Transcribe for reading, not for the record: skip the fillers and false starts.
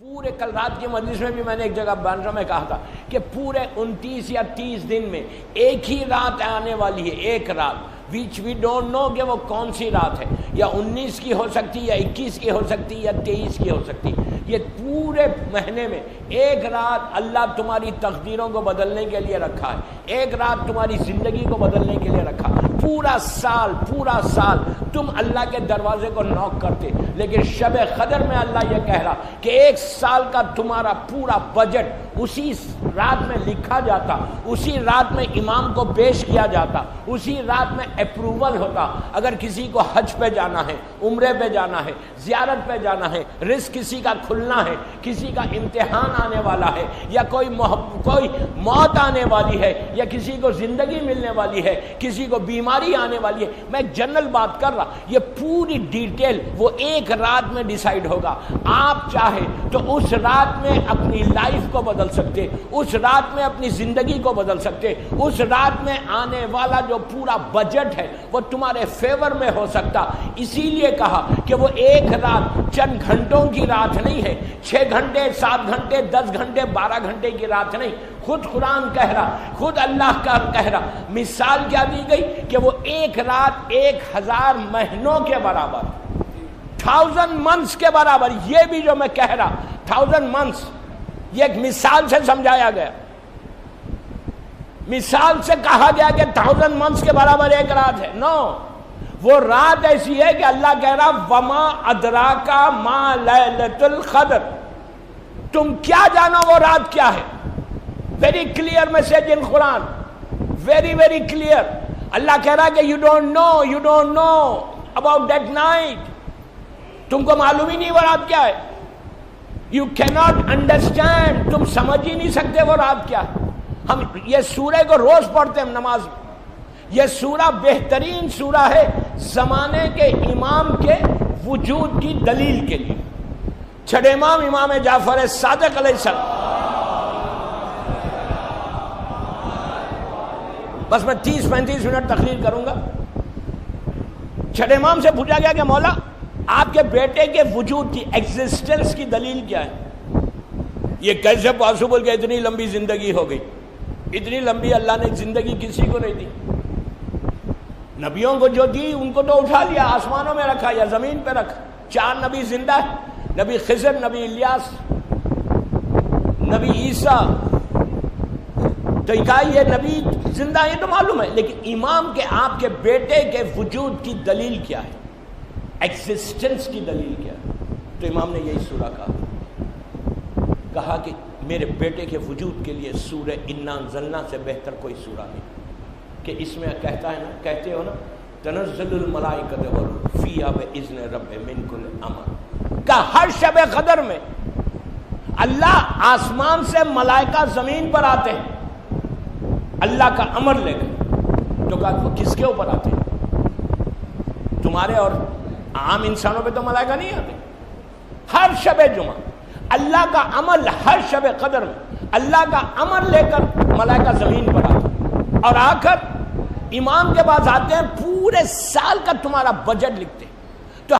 پورے کل رات کی مجلس میں بھی میں نے ایک جگہ بانڈرا میں کہا تھا کہ پورے 29 یا 30 دن میں ایک ہی رات آنے والی ہے، ایک رات ویچ وی ڈونٹ نو کہ وہ کون سی رات ہے، یا 19 کی ہو سکتی، یا 21 کی ہو سکتی، یا 23 کی ہو سکتی۔ یہ پورے مہینے میں ایک رات اللہ تمہاری تقدیروں کو بدلنے کے لیے رکھا ہے، ایک رات تمہاری زندگی کو بدلنے کے لیے رکھا۔ پورا سال تم اللہ کے دروازے کو نوک کرتے، لیکن شب قدر میں اللہ یہ کہہ رہا کہ ایک سال کا تمہارا پورا بجٹ اسی رات میں لکھا جاتا، اسی رات میں امام کو پیش کیا جاتا، اسی رات میں اپروول ہوتا۔ اگر کسی کو حج پہ جانا ہے، عمرے پہ جانا ہے، زیارت پہ جانا ہے، رزق کسی کا کھلنا ہے، کسی کا امتحان آنے والا ہے، یا کوئی موت آنے والی ہے، یا کسی کو زندگی ملنے والی ہے، کسی کو بیماری آنے والی ہے، میں جنرل بات کر رہا، یہ پوری ڈیٹیل وہ ایک رات میں ڈیسائیڈ ہوگا۔ آپ چاہے تو اس رات میں اپنی لائف کو بدل سکتے، اس رات میں اپنی زندگی کو بدل سکتے، اس رات میں آنے والا جو پورا بجٹ ہے وہ تمہارے فیور میں ہو سکتا۔ اسی لیے کہا کہ وہ ایک رات چند گھنٹوں کی رات نہیں ہے، 6 گھنٹے، 7 گھنٹے، 10 گھنٹے، 12 گھنٹے کی رات نہیں۔ خود قرآن کہہ رہا، خود اللہ کا کہہ رہا، مثال کیا دی گئی کہ وہ ایک رات 1000 مہینوں کے برابر، 1000 months کے برابر۔ یہ بھی جو میں کہہ رہا 1000 months، یہ ایک مثال سے سمجھایا گیا، مثال سے کہا گیا کہ 1000 months کے برابر ایک رات ہے۔ نو، وہ رات ایسی ہے کہ اللہ کہہ رہا وما ادراکا ما لیلۃ القدر، تم کیا جانو وہ رات کیا ہے۔ ویری کلیئر میسج ان قرآن، ویری ویری کلیئر۔ اللہ کہہ رہا کہ you don't know about that night, تم کو معلوم ہی نہیں وہ رات کیا ہے۔ یو کیناٹ انڈرسٹینڈ، تم سمجھ ہی نہیں سکتے وہ رات کیا ہے۔ ہم یہ سورہ کو روز پڑھتے ہیں نماز میں، یہ سورہ بہترین سورہ ہے زمانے کے امام کے وجود کی دلیل کے لیے۔ چھٹے امام امام جعفر صادق علیہ السلام، بس میں 30-35 منٹ تقریر کروں گا۔ چھٹے امام سے پوچھا گیا کہ مولا آپ کے بیٹے کے وجود کی ایگزسٹنس کی دلیل کیا ہے؟ یہ کیسے پاسبل کہ اتنی لمبی زندگی ہو گئی؟ اتنی لمبی اللہ نے زندگی کسی کو نہیں دی۔ نبیوں کو جو دی ان کو تو اٹھا لیا، آسمانوں میں رکھا یا زمین پہ رکھا۔ 4 نبی زندہ ہے، نبی خضر، نبی الیاس، نبی عیسیٰ، تو یہ نبی زندہ ہے تو معلوم ہے، لیکن امام کے آپ کے بیٹے کے وجود کی دلیل کیا ہے، ایگزسٹنس کی دلیل کیا ہے؟ تو امام نے یہی سورہ کہا کہ میرے بیٹے کے وجود کے لیے سورہ انا انزلنا سے بہتر کوئی سورہ نہیں، کہ اس میں کہتے ہو نا تنزل الملائکۃ والروح فیہا باذن ربہم من کل امر، کہ ہر شب قدر میں اللہ آسمان سے ملائکہ زمین پر آتے ہیں اللہ کا امر لے کر۔ تو کہا وہ کس کے اوپر آتے ہیں؟ تمہارے اور عام انسانوں پہ تو ملائکہ نہیں آتے۔ ہر شب جمعہ اللہ کا عمل، ہر شب قدر میں اللہ کا عمل لے کر ملائکہ زمین پر آتے ہیں، اور آ کر امام کے پاس آتے ہیں، پورے سال کا تمہارا بجٹ لکھتے ہیں۔